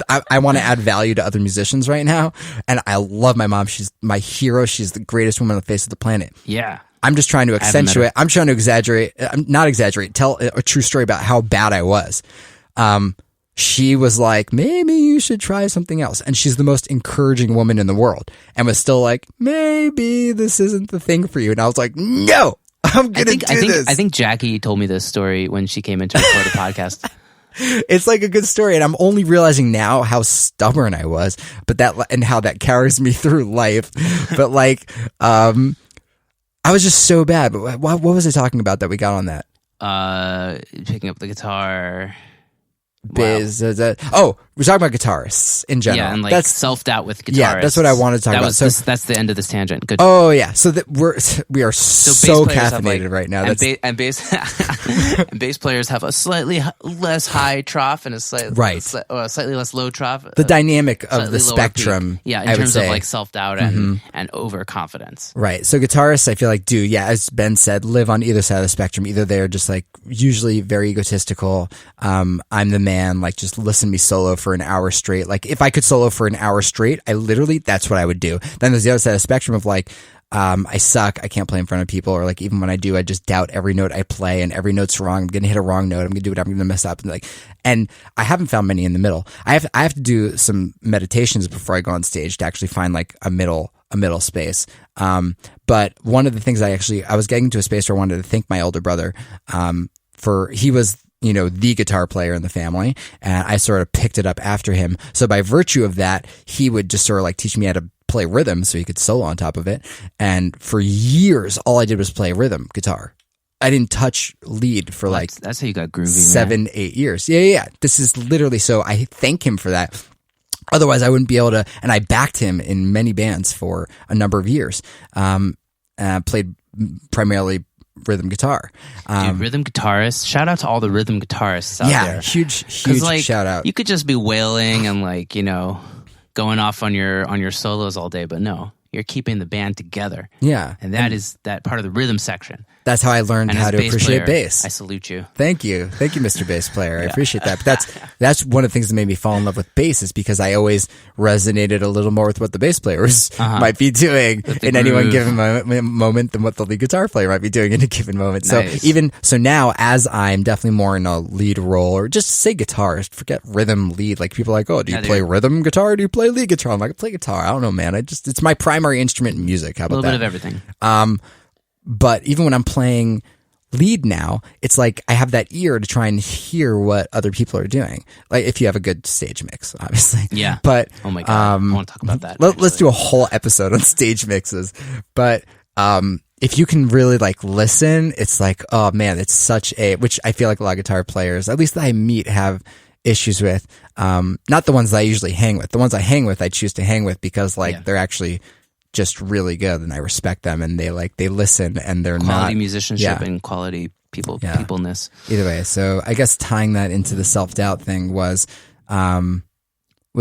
I want to add value to other musicians right now, and I love my mom. She's my hero. She's the greatest woman on the face of the planet. Yeah. I'm just trying to accentuate. I'm trying to exaggerate. Not exaggerate. Tell a true story about how bad I was. She was like, maybe you should try something else. And she's the most encouraging woman in the world, and was still like, maybe this isn't the thing for you. And I was like, no, I'm going to do this. I think Jackie told me this story when she came in to record a podcast. It's like a good story. And I'm only realizing now how stubborn I was, and how that carries me through life. But like, I was just so bad. But what was I talking about that we got on that? Picking up the guitar. We're talking about guitarists in general. Yeah, and like that's self-doubt with guitarists. Yeah, that's what I wanted to talk about. That's the end of this tangent. Good. Oh yeah, so we are so caffeinated right now. And bass players have a slightly less high trough and a slightly less low trough. The dynamic of the spectrum, in terms of like self-doubt and overconfidence. Right. So guitarists, I feel like as Ben said, live on either side of the spectrum. Either they're just like usually very egotistical. I'm the man. Like just listen to me solo for an hour straight. Like if I could solo for an hour straight, that's what I would do. Then there's the other side of the spectrum of like, I suck. I can't play in front of people, or like even when I do, I just doubt every note I play, and every note's wrong. I'm gonna hit a wrong note. I'm gonna do whatever. I'm gonna mess up. And I haven't found many in the middle. I have to do some meditations before I go on stage to actually find like a middle space. But one of the things I was getting to a space where I wanted to thank my older brother, he was, the guitar player in the family, and I sort of picked it up after him. So by virtue of that, he would just sort of like teach me how to play rhythm so he could solo on top of it. And for years, all I did was play rhythm guitar. I didn't touch lead for that's how you got groovy, 7-8 years. Yeah. This is literally, so I thank him for that. Otherwise, I wouldn't be able to, and I backed him in many bands for a number of years. Played primarily rhythm guitar. Dude, rhythm guitarists. Shout out to all the rhythm guitarists out there. Huge shout out. You could just be wailing and going off on your solos all day, but no, you're keeping the band together. Yeah. And that is that part of the rhythm section. That's how I learned how to appreciate bass. I salute you. Thank you, Mr. Bass Player. I appreciate that. But that's one of the things that made me fall in love with bass, is because I always resonated a little more with what the bass players might be doing in any one given moment than what the lead guitar player might be doing in a given moment. Nice. So now, as I'm definitely more in a lead role, or just say guitarist, forget rhythm lead. Like people are like, oh, do you play rhythm guitar? Or do you play lead guitar? I'm like, I play guitar. I don't know, man. It's my primary instrument in music. How about that? A little bit of everything. But even when I'm playing lead now, it's like I have that ear to try and hear what other people are doing. Like if you have a good stage mix, obviously. Yeah. But oh my god, I want to talk about that. Let's do a whole episode on stage mixes. But if you can really like listen, it's like, oh man, it's which I feel like a lot of guitar players, at least that I meet, have issues with. Not the ones that I usually hang with. The ones I hang with, I choose to hang with because they're actually just really good, and I respect them, and they listen, and they're quality musicianship and quality peopleness. Either way, so I guess tying that into the self-doubt thing we were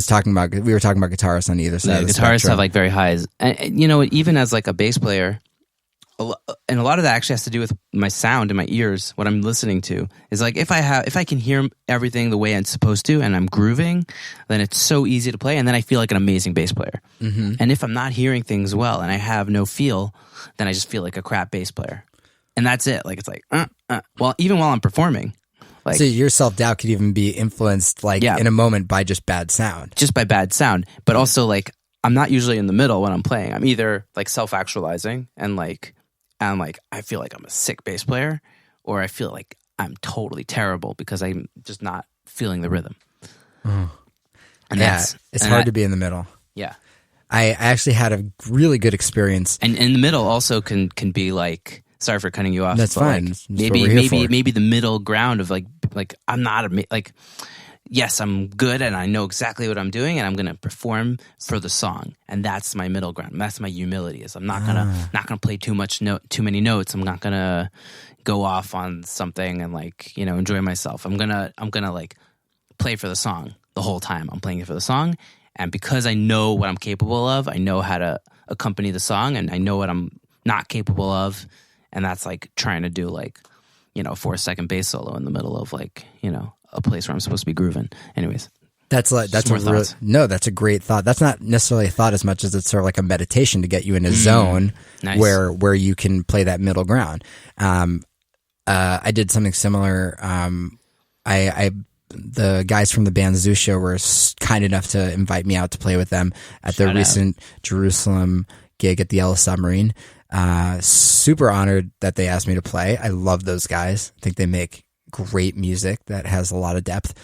talking about guitarists on either side of the spectrum. Guitarists have like very highs, and even as like a bass player, and a lot of that actually has to do with my sound in my ears. What I'm listening to is like if I can hear everything the way I'm supposed to, and I'm grooving, then it's so easy to play, and then I feel like an amazing bass player. Mm-hmm. And if I'm not hearing things well and I have no feel, then I just feel like a crap bass player. And that's it. Like it's like well, even while I'm performing. Like, so your self-doubt could even be influenced in a moment by just bad sound. Just by bad sound, but also like I'm not usually in the middle when I'm playing. I'm either like self-actualizing and I'm like, I feel like I'm a sick bass player, or I feel like I'm totally terrible because I'm just not feeling the rhythm. And it's hard to be in the middle. Yeah. I actually had a really good experience. And in the middle also can be like, sorry for cutting you off. That's fine. Like, maybe the middle ground of like I'm not yes, I'm good and I know exactly what I'm doing, and I'm going to perform for the song. And that's my middle ground. That's my humility. Is I'm not gonna play too many notes. I'm not gonna go off on something and enjoy myself. I'm gonna like play for the song the whole time. I'm playing it for the song, and because I know what I'm capable of, I know how to accompany the song, and I know what I'm not capable of, and that's like trying to do a 4-second bass solo in the middle of a place where I'm supposed to be grooving. Anyways, That's more thoughts. no, that's a great thought. That's not necessarily a thought as much as it's sort of like a meditation to get you in a zone Nice. where you can play that middle ground. I did something similar. The guys from the band Zusha were kind enough to invite me out to play with them at their recent Jerusalem gig at the Yellow Submarine. Super honored that they asked me to play. I love those guys. I think they make great music that has a lot of depth.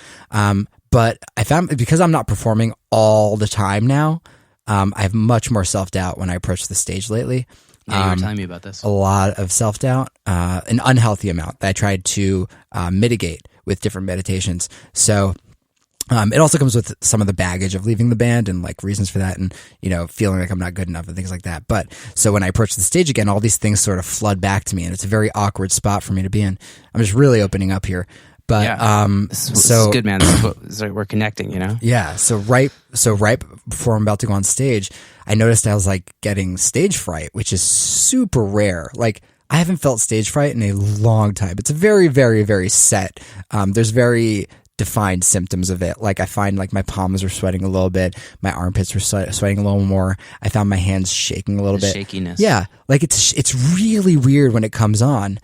But I found, because I'm not performing all the time now, I have much more self-doubt when I approach the stage lately. Yeah, you were telling me about this. A lot of self-doubt, an unhealthy amount that I tried to mitigate with different meditations. So it also comes with some of the baggage of leaving the band and like reasons for that, and feeling like I'm not good enough and things like that. But so when I approach the stage again, all these things sort of flood back to me, and it's a very awkward spot for me to be in. I'm just really opening up here. But this is good, man. We're connecting, Yeah. So right before I'm about to go on stage, I noticed I was like getting stage fright, which is super rare. Like, I haven't felt stage fright in a long time. It's very, very, very set. There's very defined symptoms of it. Like, I find like my palms are sweating a little bit, my armpits are sweating a little more. I found my hands shaking a little bit. Shakiness. Yeah, like it's really weird when it comes on.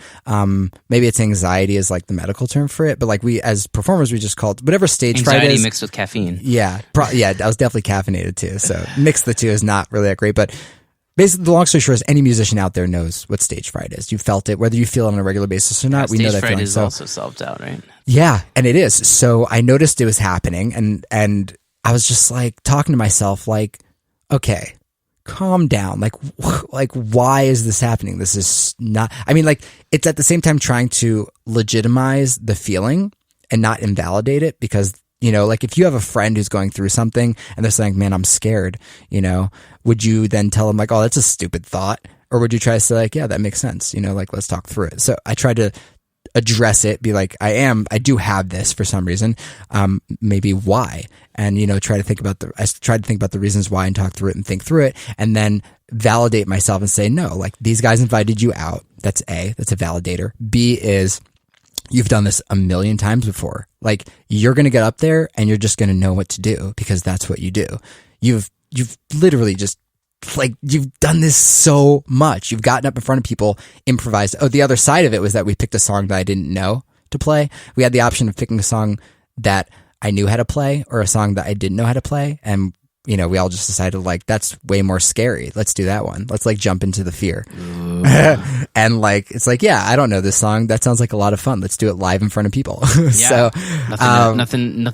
Maybe it's anxiety is like the medical term for it, but like we as performers, we just call it whatever stage fright is. Anxiety mixed with caffeine. Yeah, I was definitely caffeinated too. So mix the two is not really that great, but. Basically, the long story short is any musician out there knows what stage fright is. You felt it, whether you feel it on a regular basis or not. We know that stage fright feeling. is also self-doubt, right? Yeah, and it is. So I noticed it was happening, and I was just like talking to myself, like, okay, calm down. Like, why is this happening? This is not. I mean, like, it's at the same time trying to legitimize the feeling and not invalidate it, because. Like if you have a friend who's going through something and they're saying, man, I'm scared, would you then tell them like, oh, that's a stupid thought? Or would you try to say like, yeah, that makes sense, like, let's talk through it. So I tried to address it, be like, I do have this for some reason, maybe why? And, I tried to think about the reasons why and talk through it and think through it, and then validate myself and say, no, like these guys invited you out. That's A, that's a validator. B is, you've done this a million times before. Like, you're going to get up there and you're just going to know what to do because that's what you do. You've literally just like, you've done this so much. You've gotten up in front of people, improvised. Oh, the other side of it was that we picked a song that I didn't know to play. We had the option of picking a song that I knew how to play or a song that I didn't know how to play. And we all just decided like, that's way more scary. Let's do that one. Let's like jump into the fear. And like, it's like, yeah, I don't know this song. That sounds like a lot of fun. Let's do it live in front of people. Yeah. So nothing.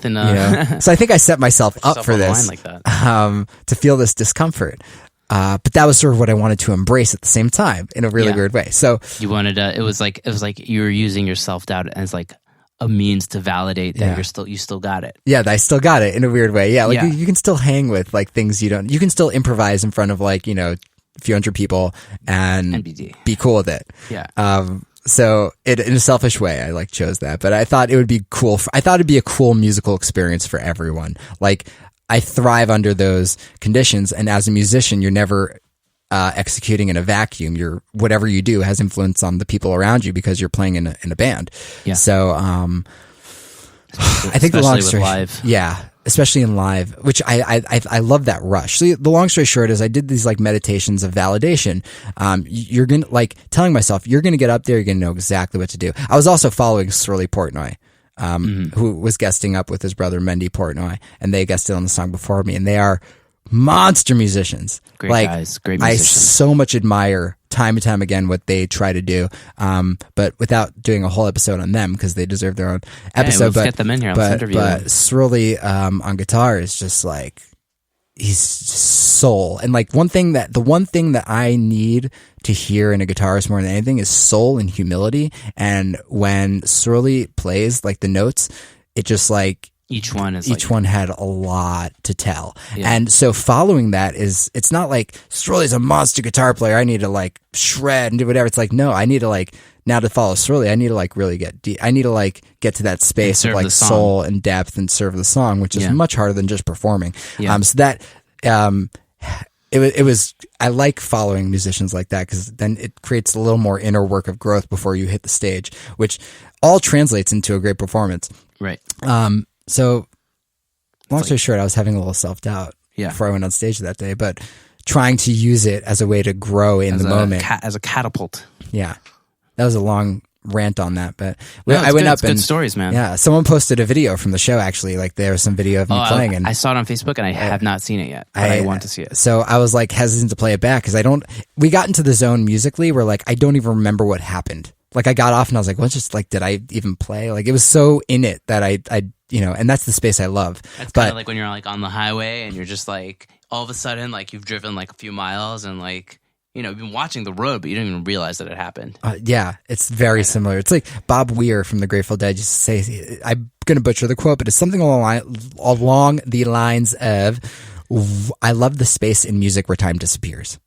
So I think I set myself up for this, like that. To feel this discomfort. But that was sort of what I wanted to embrace at the same time in a really weird way. So you wanted it was like you were using your self-doubt as like a means to validate that you still got it. Yeah, I still got it in a weird way. Yeah, like you can still hang with like things you can still improvise in front of like, a few hundred people and be cool with it. Yeah. So in a selfish way, I like chose that, but I thought it would be cool. I thought it'd be a cool musical experience for everyone. Like, I thrive under those conditions. And as a musician, you're never executing in a vacuum. Whatever you do has influence on the people around you because you're playing in a band. Yeah. So, I think the long story, live. Yeah, especially in live, which I love that rush. So the long story short is I did these like meditations of validation. You're going to like telling myself, you're going to get up there. You're going to know exactly what to do. I was also following Surly Portnoy, who was guesting up with his brother, Mendy Portnoy, and they guested on the song before me, and they are monster musicians. Great guys, great I musicians. so much admire time and time again what they try to do, but without doing a whole episode on them because they deserve their own episode. Let's get them in here. Let's interview them. But Surly on guitar is just like, he's just soul. And like the one thing that I need to hear in a guitarist more than anything is soul and humility. And when Surly plays like the notes, it just like, each one had a lot to tell. Yeah. And so following that it's not like Surly's a monster guitar player, I need to like shred and do whatever. It's like, no, I need to like, now to follow Surly, I need to like really get deep. I need to like get to that space of like soul and depth and serve the song, which is much harder than just performing. Yeah. So that, it was, I like following musicians like that because then it creates a little more inner work of growth before you hit the stage, which all translates into a great performance. Right. So Long story short, I was having a little self-doubt Yeah. before I went on stage that day, but trying to use it as a way to grow in the moment. As a catapult. Yeah. That was a long rant on that, but No, I went good. up It's and good stories, man. yeah, someone posted a video from the show actually. Like there was some video of me playing, and I saw it on Facebook, and I have not seen it yet, but I want to see it. So I was like hesitant to play it back because we got into the zone musically where like I don't even remember what happened. Like I got off and I was like, what's just like, did I even play? Like it was so in it that I and that's the space I love. That's kind of like when you're like on the highway and you're just like, all of a sudden, like you've driven like a few miles and like, you've been watching the road, but you didn't even realize that it happened. Yeah, it's very similar. It's like Bob Weir from the Grateful Dead used to say, I'm going to butcher the quote, but it's something along the lines of, I love the space in music where time disappears.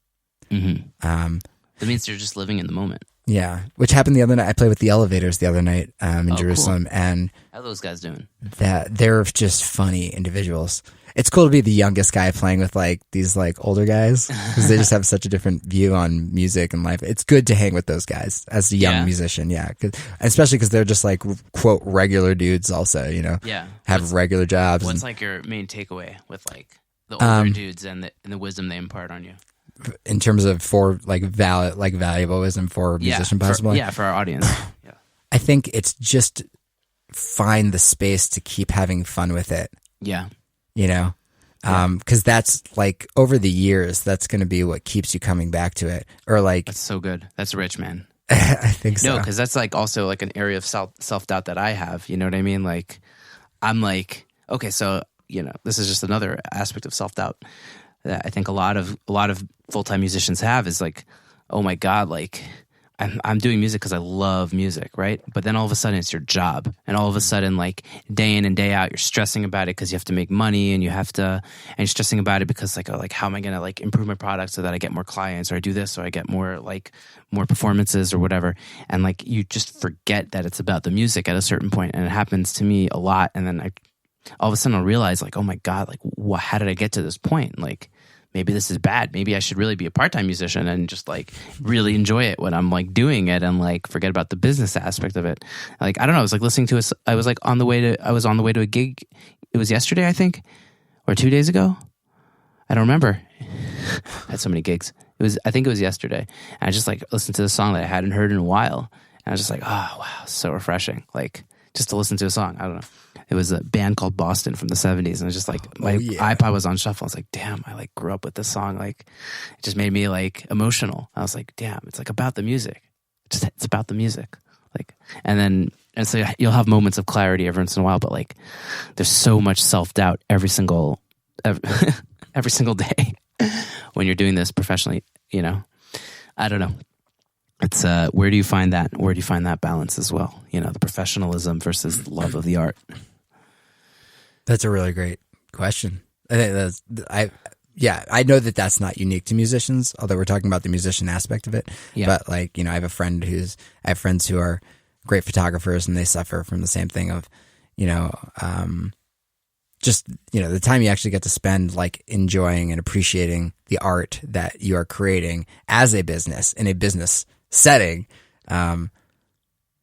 Mm-hmm. That means you're just living in the moment. Yeah, which happened the other night. I played with the Elevators the other night in Jerusalem, cool. and how are those guys doing? They're just funny individuals. It's cool to be the youngest guy playing with like these like older guys because they just have such a different view on music and life. It's good to hang with those guys as a young musician, especially because they're just like quote regular dudes also, have regular jobs. What's like your main takeaway with like the older dudes and the wisdom they impart on you? In terms of for like valuable wisdom for a musician possibly? For our audience. Yeah. I think it's just find the space to keep having fun with it. Yeah. Because that's like over the years, that's going to be what keeps you coming back to it. Or like, that's so good. That's rich, man. I think so. No, because that's like also like an area of self-doubt that I have. You know what I mean? Like, I'm like, okay, so, this is just another aspect of self-doubt that I think a lot of full-time musicians have is like, oh my God, like, I'm doing music because I love music, right? But then all of a sudden it's your job, and all of a sudden, like day in and day out, you're stressing about it because you have to make money, and you're stressing about it because like how am I gonna like improve my product so that I get more clients, or I do this, or I get more performances or whatever, and like you just forget that it's about the music at a certain point, and it happens to me a lot, and then all of a sudden I'll realize like, oh my God, like how did I get to this point? Like, maybe this is bad. Maybe I should really be a part-time musician and just like really enjoy it when I'm like doing it and like forget about the business aspect of it. Like, I don't know. I was like listening to I was on the way to a gig. It was yesterday, I think, or 2 days ago. I don't remember. I had so many gigs. I think it was yesterday. And I just like listened to the song that I hadn't heard in a while. And I was just like, oh, wow, so refreshing. Like just to listen to a song. I don't know. It was a band called Boston from the 70s. And it was just like, my iPod was on shuffle. I was like, damn, I like grew up with this song. Like, it just made me like emotional. I was like, damn, it's like about the music. It's about the music. Like, and so you'll have moments of clarity every once in a while, but like, there's so much self-doubt every single day when you're doing this professionally, I don't know. It's where do you find that? Where do you find that balance as well? The professionalism versus the love of the art. That's a really great question. I know that that's not unique to musicians, although we're talking about the musician aspect of it. Yeah. But like, I have friends who are great photographers, and they suffer from the same thing of, just, the time you actually get to spend like enjoying and appreciating the art that you are creating as a business in a business setting,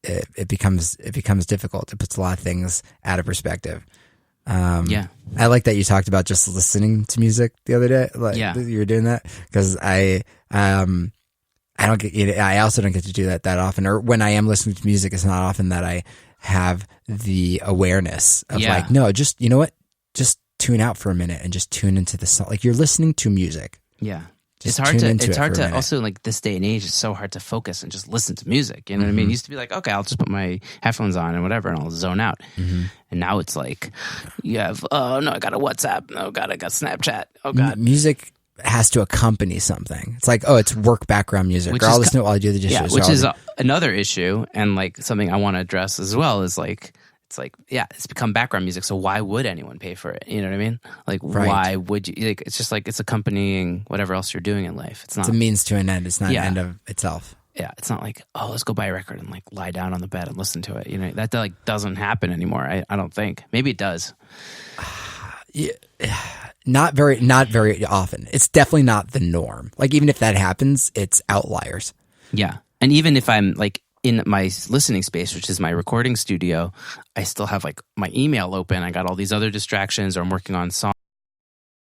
it becomes difficult. It puts a lot of things out of perspective. I like that you talked about just listening to music the other day. Like, you were doing that because I don't get. I also don't get to do that often. Or when I am listening to music, it's not often that I have the awareness of like, no, just you know what, just tune out for a minute and just tune into the song. Like you're listening to music. Yeah. It's hard to also like this day and age, it's so hard to focus and just listen to music. You know what I mean? It used to be like, okay, I'll just put my headphones on and whatever, and I'll zone out. Mm-hmm. And now it's like, you have, oh no, I got a WhatsApp. Oh God, I got Snapchat. Oh God. Music has to accompany something. It's like, oh, it's work background music, or I'll listen to it while I do the dishes. Yeah, which is another issue, and like something I want to address as well is like, it's become background music, so why would anyone pay for it? You know what I mean? Like, why would you? Like, it's just like it's accompanying whatever else you're doing in life. It's a means to an end. It's not an end of itself. Yeah, it's not like, oh, let's go buy a record and like lie down on the bed and listen to it. That like doesn't happen anymore. I don't think. Maybe it does. Not very often. It's definitely not the norm. Like even if that happens, it's outliers. Yeah, and even if I'm like in my listening space, which is my recording studio, I still have like my email open. I got all these other distractions, or I'm working on songs.